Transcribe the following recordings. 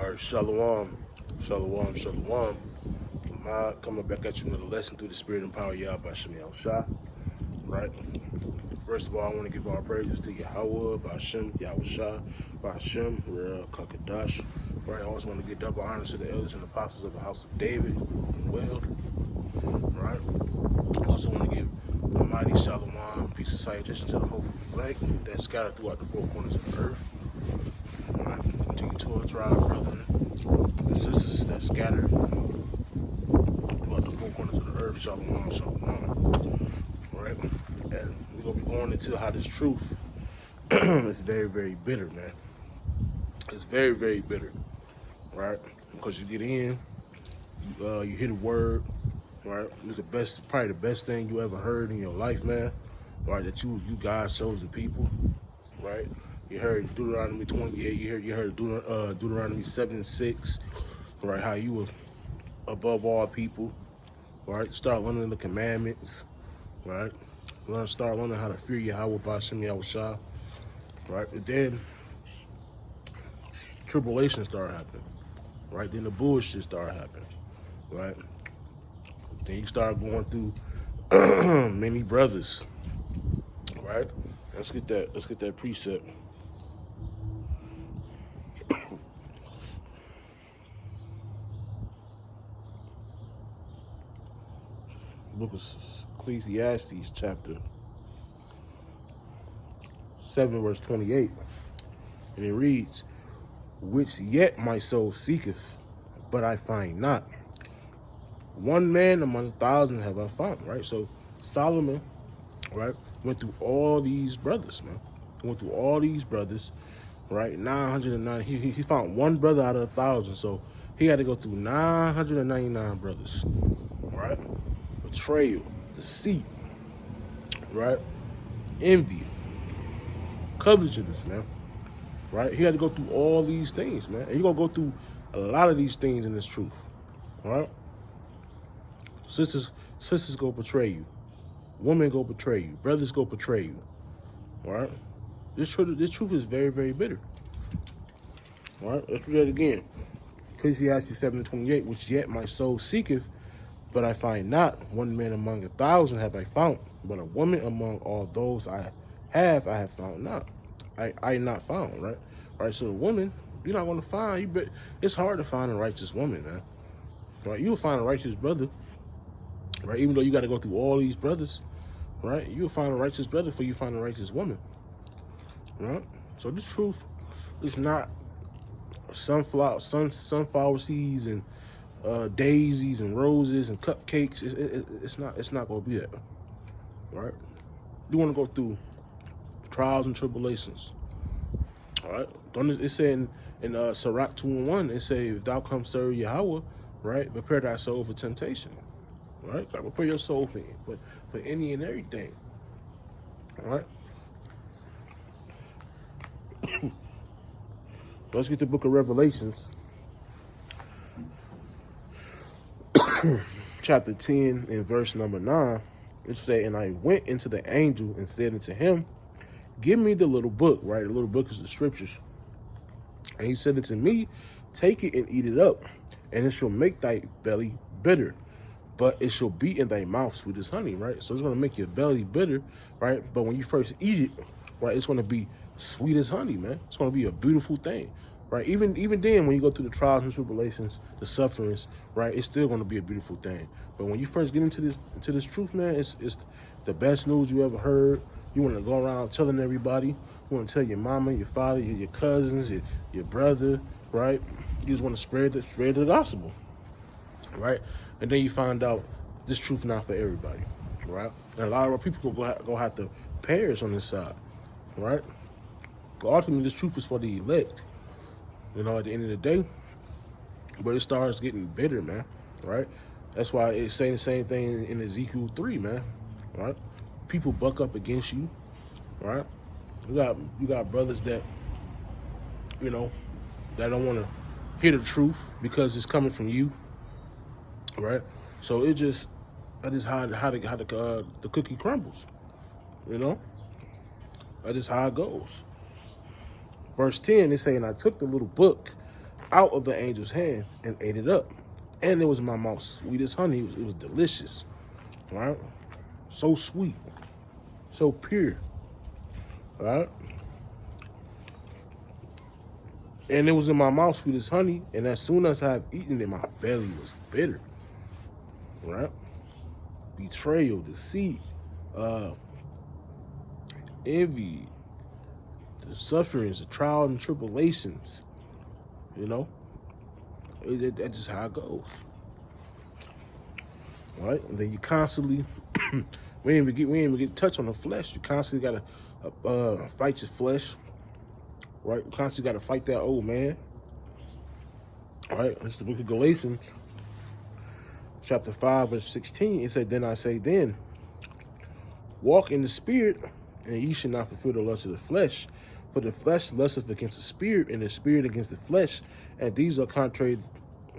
All right, shalom, shalom, shalom. Coming back at you with a lesson through the spirit and power of Yahweh Shem Shah. Right. First of all, I want to give all praises to Yahweh, Ba'ashem, Yahweh Shah, Ba'ashem, Real Kakadash. Right. I also want to give double honor to the elders and apostles of the house of David, well. Right. I also want to give a mighty shalom, peace and salutation to the hopeful elect that's scattered throughout the four corners of the earth. Right. To you 12 tribe brethren and sisters that scattered throughout the four corners of the earth. Shalom, shalom. Right? And we're going to be going into how this truth is very, very bitter, man. It's very, very bitter. Right? Because you get in, you hear the word, right? It's the best, probably the best thing you ever heard in your life, man. Right? That you God's chosen people. Right? You heard Deuteronomy 28, you heard Deuteronomy 7:6, right? How you were above all people, right? Start learning the commandments, right? Start learning how to fear Yahweh Ba'ashem Yahweh Shah, right? And then tribulation start happening, right? Then the bullshit start happening, right? Then you start going through many brothers, right? Let's get that precept. Book of Ecclesiastes, chapter 7, verse 28. And it reads, which yet my soul seeketh, but I find not. One man among 1,000 have I found, right? So Solomon, right, went through all these brothers, man. Went through all these brothers, right? 909. He found one brother out of 1,000, so he had to go through 999 brothers, right? Betrayal, deceit, right? Envy, covetousness, man. Right? He had to go through all these things, man. And you're going to go through a lot of these things in this truth, right? Sisters go betray you. Women go betray you. Brothers go betray you, right? This truth is very, very bitter, right? Let's read that again. Ecclesiastes 7:28, which yet my soul seeketh, but I find not. One man among 1,000 have I found, but a woman among all those I have found not. I not found, right? Right, so a woman, you're not going to find, it's hard to find a righteous woman, man. Right, you'll find a righteous brother, right? Even though you got to go through all these brothers, right? You'll find a righteous brother before you find a righteous woman, right? So this truth is not sunflower seeds and daisies and roses and cupcakes. It's not going to be that, right? You want to go through trials and tribulations. All right. It said in Sirach 2:1, it say, if thou come serve Yahweh, right, prepare thy soul for temptation. Right? Gotta prepare your soul for any and everything. All right. Let's get the book of Revelations. Chapter 10 and verse number 9. It say, and I went into the angel and said unto him, give me the little book, right? The little book is the scriptures. And he said unto me, take it and eat it up, and it shall make thy belly bitter, but it shall be in thy mouth sweet as honey, right? So it's going to make your belly bitter, right? But when you first eat it, right, it's going to be sweet as honey, man. It's going to be a beautiful thing, right? Even then, when you go through the trials and tribulations, the sufferings, right, it's still going to be a beautiful thing. But when you first get into this truth, man, it's the best news you ever heard. You want to go around telling everybody. You want to tell your mama, your father, your cousins, your brother, right? You just want to spread the gospel, right? And then you find out this truth not for everybody, right? And a lot of our people go have to perish on this side, right? But ultimately, this truth is for the elect, you know, at the end of the day. But it starts getting bitter, man, right? That's why it's saying the same thing in Ezekiel 3, man, right? People buck up against you, right? You got brothers that, you know, that don't want to hear the truth because it's coming from you, right? So that is how the cookie crumbles, you know. That is how it goes. Verse 10 is saying, I took the little book out of the angel's hand and ate it up. And it was in my mouth sweet as honey. It was delicious, right? So sweet, so pure, right? And it was in my mouth sweet as honey. And as soon as I had eaten it, my belly was bitter, right? Betrayal, deceit, envy, the sufferings, the trials and tribulations, you know, that's just how it goes, right? And then you constantly, we ain't even get touch on the flesh. You constantly gotta fight your flesh, right? You constantly gotta fight that old man, right? It's the book of Galatians, chapter 5, verse 16. It said, "Then I say, then walk in the spirit, and ye should not fulfill the lust of the flesh. For the flesh lusteth against the spirit, and the spirit against the flesh. And these are contrary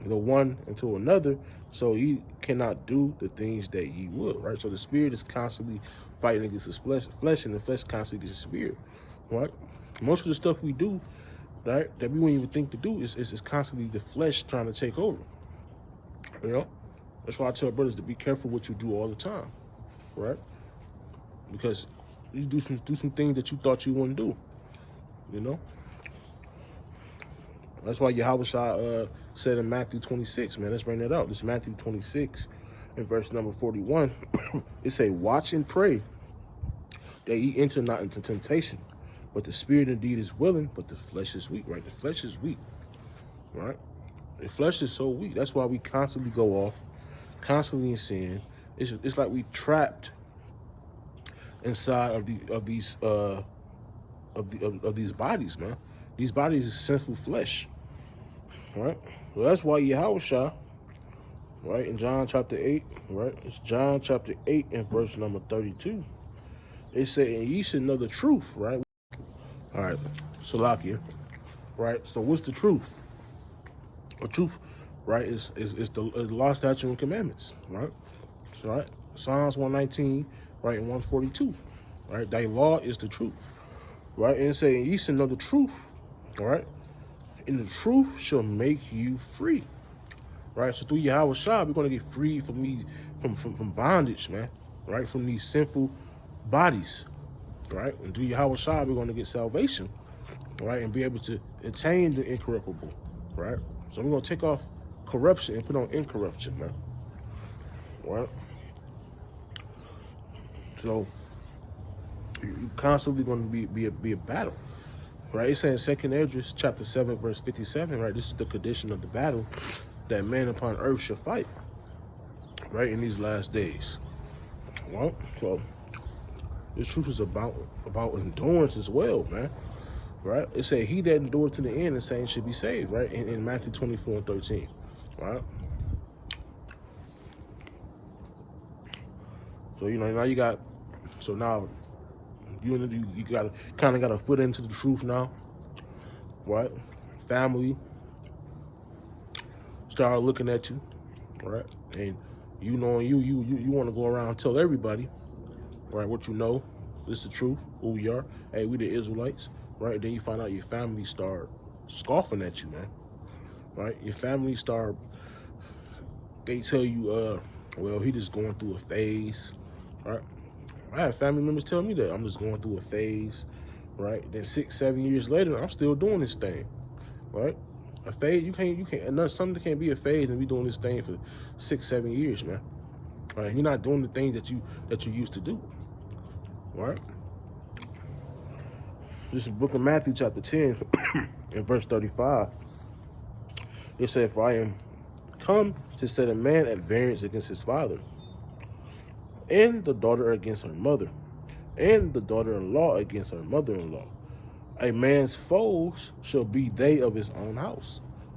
the one unto another, so ye cannot do the things that ye would." Right? So the spirit is constantly fighting against the flesh, and the flesh constantly against the spirit. Right? Most of the stuff we do, right, that we wouldn't even think to do is constantly the flesh trying to take over. You know? That's why I tell brothers to be careful what you do all the time. Right? Because you do some things that you thought you wouldn't do, you know. That's why Yahushua said in Matthew 26, man. Let's bring that out. This is Matthew 26, in verse number 41. It say, "Watch and pray that ye enter not into temptation, but the spirit indeed is willing, but the flesh is weak." Right? The flesh is weak. Right? The flesh is so weak. That's why we constantly go off, constantly in sin. It's like we trapped inside of these bodies, man. These bodies is sinful flesh, right? Well, that's why Yahushua, right, in John chapter 8, right? It's John chapter 8 and verse number 32. It said, "And ye should know the truth," right? All right, Salakia, right? So what's the truth? The truth, right, is the law, statute, and commandments, right? So, right, Psalms 119, right, and 142, right? Thy law is the truth, right? And saying, "Ye should know the truth," all right? "And the truth shall make you free," right? So through Yahushua, we're going to get free from these, from bondage, man, right? From these sinful bodies, right? And through Yahushua, we're going to get salvation, right? And be able to attain the incorruptible, right? So we're going to take off corruption and put on incorruption, man, right? So you constantly going to be a battle, right? It's saying 2nd Esdras chapter 7 verse 57, right? This is the condition of the battle that man upon earth shall fight, right, in these last days. Well, so this truth is about endurance as well, man, right? It said, "He that endured to the end, the same should be saved," right? In Matthew 24 and 13, right? So, you know, now you got, so now you got kind of got a foot into the truth now, right? Family start looking at you, right? And you know, you want to go around and tell everybody, right, what you know. This is the truth, who we are. Hey, we the Israelites, right? Then you find out your family start scoffing at you, man, right? Your family start, they tell you, well, he just going through a phase, right? I have family members tell me that I'm just going through a phase, right? Then 6-7 years later, I'm still doing this thing, right? A phase, you can't, something can't be a phase and be doing this thing for 6-7 years, man. Right? You're not doing the things that you used to do, right? This is the book of Matthew chapter 10 and verse 35. It said, "For I am come to set a man at variance against his father, and the daughter against her mother, and the daughter-in-law against her mother-in-law. A man's foes shall be they of his own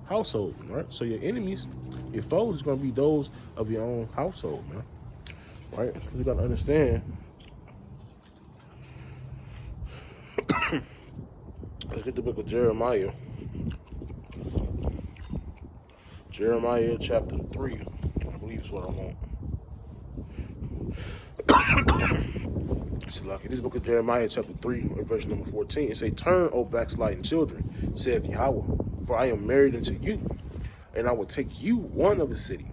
household," right? So your enemies, your foes, is going to be those of your own household, man, right? You got to understand. Let's get the book of Jeremiah. Jeremiah chapter 3, I believe is what I want. It's lucky. This book of Jeremiah chapter 3, verse number 14. It say, "Turn, O backsliding children, saith Yahweh, For I am married unto you, and I will take you one of a city,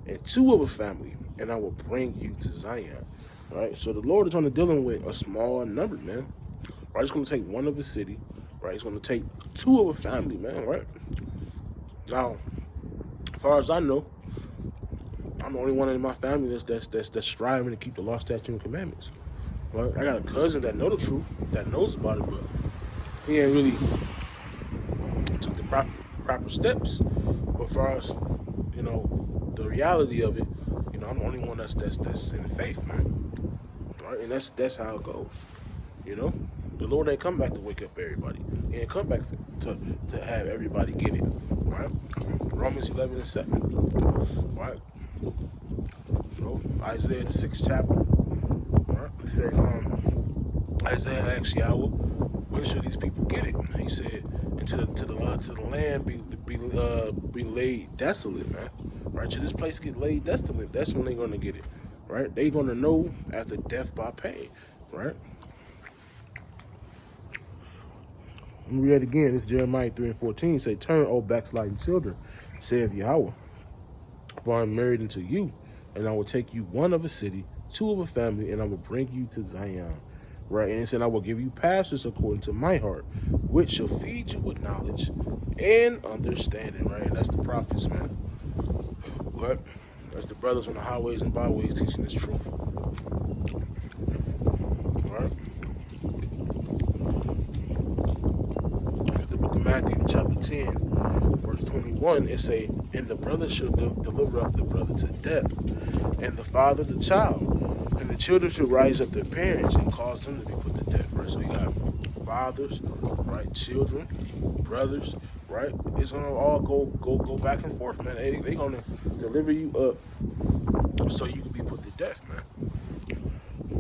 and two of a family, and I will bring you to Zion. Right? So the Lord is only dealing with a small number, man. Right? He's going to take one of a city. Right? He's going to take two of a family, man. Right? Now, as far as I know, I'm the only one in my family that's striving to keep the law, statute, and commandments. Right? I got a cousin that know the truth, that knows about it, but he ain't really took the proper steps. But for us, the reality of it, I'm the only one that's in faith, man. Right? And that's how it goes. The Lord ain't come back to wake up everybody. He ain't come back to have everybody get it. Right? Romans 11:7. Right? So Isaiah the 6th chapter. Right? He said, Isaiah asked Yahweh, when should these people get it? He said, until the land be laid desolate, man. Right? Till this place get laid desolate, that's when they're gonna get it. Right? They're gonna know after death by pain. Right? Let me read it again. This is Jeremiah 3:14. Say, turn, O backsliding children, saith Yahweh, for I am married unto you, and I will take you one of a city, two of a family, and I will bring you to Zion. Right? And it said, I will give you pastors according to my heart, which shall feed you with knowledge and understanding. Right? And that's the prophets, man. But that's the brothers on the highways and byways teaching this truth. Right? The book of Matthew, chapter 10, verse 21, it say, and the brother shall deliver up the brother to death, and the father the child, and the children shall rise up their parents and cause them to be put to death. Right? So you got fathers, right? Children, brothers, right? It's gonna all go back and forth, man. They gonna deliver you up so you can be put to death, man.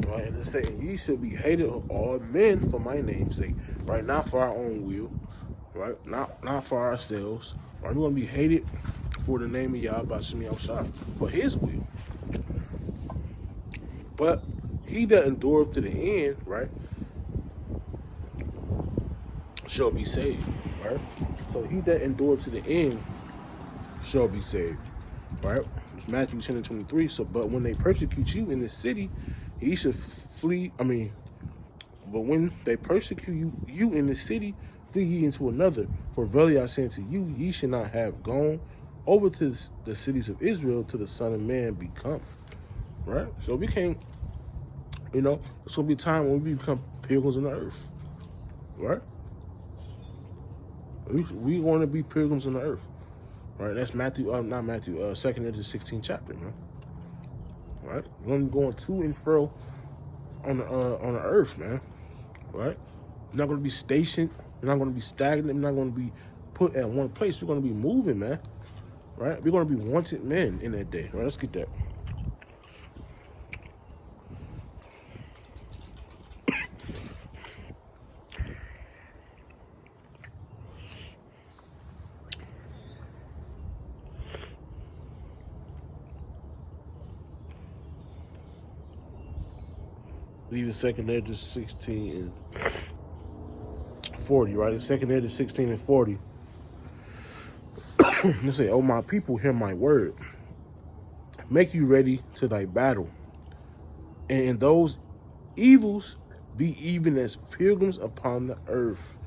Right? And it's saying, ye shall be hated of all men for my name's sake. Right? Not for our own will. Right? Not for ourselves. Right? We're gonna be hated for the name of Yahweh Shem Yahushua, for his will. But he that endureth to the end, right, shall be saved. Right? So he that endureth to the end shall be saved. Right? It's Matthew 10:23. So, but when they persecute you in the city, ye should flee. But when they persecute you in the city, flee ye into another. For verily I say unto you, ye should not have gone over to the cities of Israel till the Son of Man be come. Right? So we can't, it's going to be a time when we become pilgrims on the earth. Right? We want to be pilgrims on the earth. Right? That's Matthew, not Matthew, 2nd into the 16th chapter, man. Right? We're going to be going to and fro on the earth, man. Right? We're not going to be stationed. We're not going to be stagnant. We're not going to be put at one place. We're going to be moving, man. Right? We're going to be wanted men in that day. Right? Let's get that. Leave the second Edges 16 and 40, right? The second Edges 16 and 40. They say, oh, my people, hear my word. Make you ready to thy battle. And in those evils, be even as pilgrims upon the earth.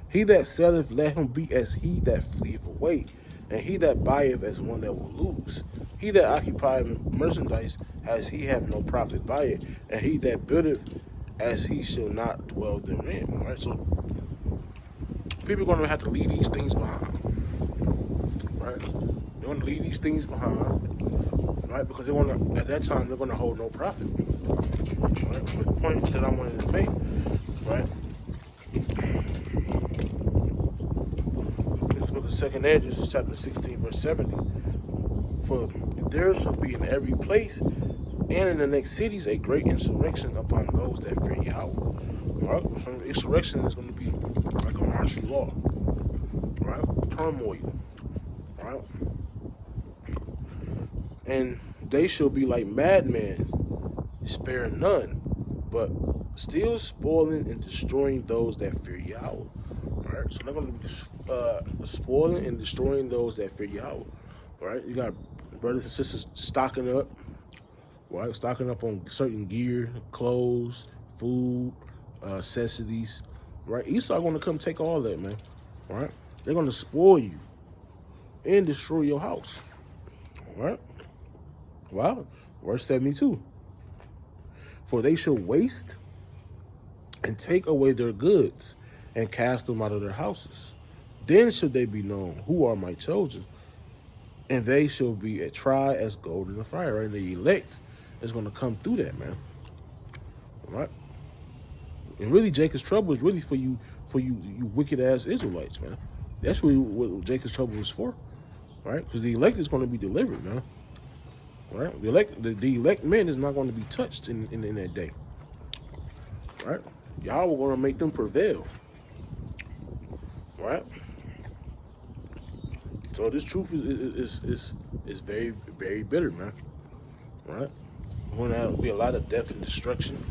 He that selleth, let him be as he that fleeth away. And he that buyeth as one that will lose. He that occupieth merchandise, as he have no profit by it. And he that buildeth, as he shall not dwell therein. Right? So people are going to have to leave these things behind. Right? They're going to leave these things behind. Right? Because they want to, at that time, they're going to hold no profit. Right? But the point that I wanted to make, right? This book of Second Edges, chapter 16, verse 70. For there shall be in every place and in the next cities a great insurrection upon those that fear Yahweh. Right? So the insurrection is going to be like a martial law. Right? Turmoil. Right? And they shall be like madmen, spare none, but still spoiling and destroying those that fear Yahweh. Right? So they're going to be spoiling and destroying those that fear Yahweh. Right? You got brothers and sisters stocking up, right? Stocking up on certain gear, clothes, food, necessities, right? Esau going to come take all that, man, right? They're going to spoil you and destroy your house, right? Well, verse 72. For they shall waste and take away their goods and cast them out of their houses. Then shall they be known who are my chosen, and they shall be tried as gold in the fire. Right? The elect is going to come through that, man. All right? And really, Jacob's trouble is really for you wicked ass Israelites, man. That's really what Jacob's trouble is for, right? Because the elect is going to be delivered, man. Right? The elect men is not going to be touched in that day, right? Y'all were going to make them prevail, right? So this truth is very, very bitter, man. Right? There's going to be a lot of death and destruction,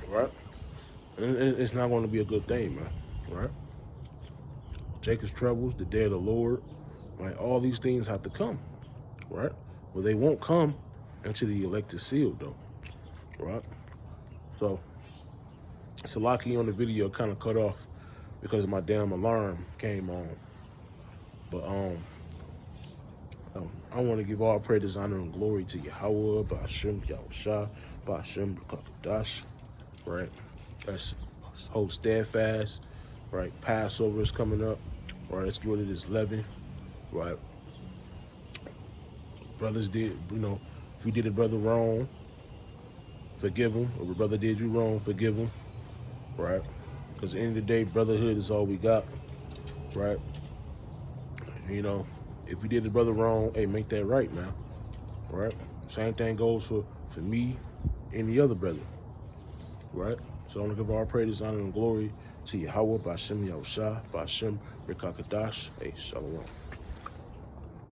right? And it's not going to be a good thing, man. Right? Jacob's troubles, the day of the Lord, right? All these things have to come, right? Well, they won't come until the elect is sealed, though, right? So, Salaki on the video kind of cut off because my damn alarm came on. But I want to give all praise, honor, and glory to Yahweh, Ba'ashem, Yahushua, Ba'ashem, B'kakadash, right? Let's hold steadfast, right? Passover is coming up, right? Let's get rid of this leaven, right? Brothers did, if we did a brother wrong, forgive him. If a brother did you wrong, forgive him, right? Because at the end of the day, brotherhood is all we got, right? If we did the brother wrong, hey, make that right, man. Right? Same thing goes for me and the other brother. Right? So I want to give all praise, honor, and glory to Yahweh, Ba'ashem Yahushua, Ba'ashem Rekakadash. Hey, Shalom.